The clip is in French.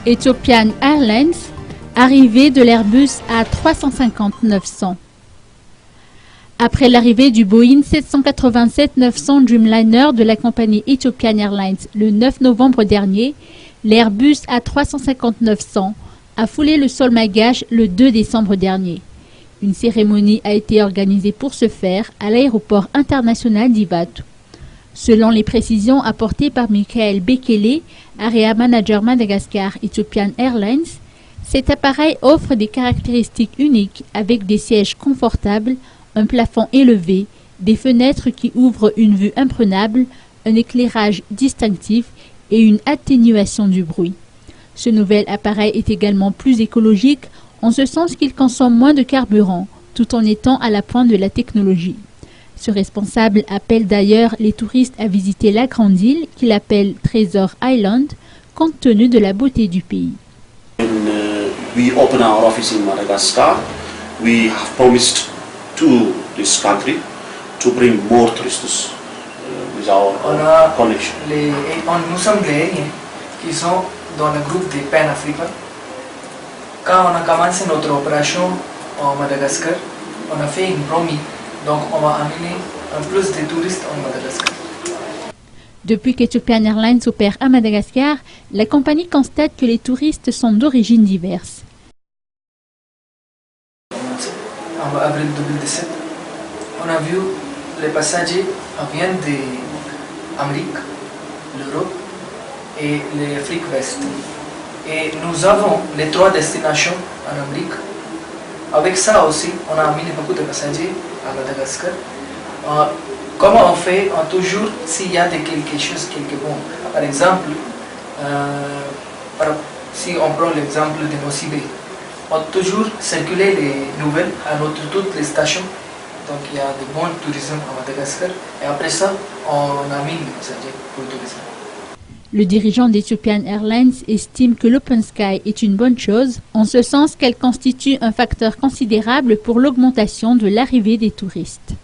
Ethiopian Airlines, arrivée de l'Airbus A350-900. Après l'arrivée du Boeing 787-900 Dreamliner de la compagnie Ethiopian Airlines le 9 novembre dernier, l'Airbus A350-900 a foulé le sol malgache le 2 décembre dernier. Une cérémonie a été organisée pour ce faire à l'aéroport international d'Ivatu. Selon les précisions apportées par Michael Bekele, Area Manager Madagascar Ethiopian Airlines, cet appareil offre des caractéristiques uniques avec des sièges confortables, un plafond élevé, des fenêtres qui ouvrent une vue imprenable, un éclairage distinctif et une atténuation du bruit. Ce nouvel appareil est également plus écologique en ce sens qu'il consomme moins de carburant, tout en étant à la pointe de la technologie. Ce responsable appelle d'ailleurs les touristes à visiter la grande île qu'il appelle Treasure Island, compte tenu de la beauté du pays. When we open our office in Madagascar, we have promised to this country to bring more tourists with our connection. Nous sommes les aériens qui sont dans le groupe des Pan-Africains. Quand on a commencé notre opération en Madagascar, on a fait une promise. Donc on va amener un plus de touristes en Madagascar. Depuis qu'Ethiopian Airlines opère à Madagascar, la compagnie constate que les touristes sont d'origines diverses. En avril 2017, on a vu les passagers viennent d'Amérique, l'Europe et l'Afrique ouest. Et nous avons les 3 destinations en Amérique. Avec ça aussi, on a amené beaucoup de passagers à Madagascar. Comment on fait? Toujours, s'il y a quelque chose qui est bon. Par exemple, si on prend l'exemple de Nosy Be, on toujours circuler les nouvelles à toutes les stations. Donc il y a de bons tourisme à Madagascar. Et après ça, on amène les passagers pour le tourisme. Le dirigeant d'Ethiopian Airlines estime que l'Open Sky est une bonne chose, en ce sens qu'elle constitue un facteur considérable pour l'augmentation de l'arrivée des touristes.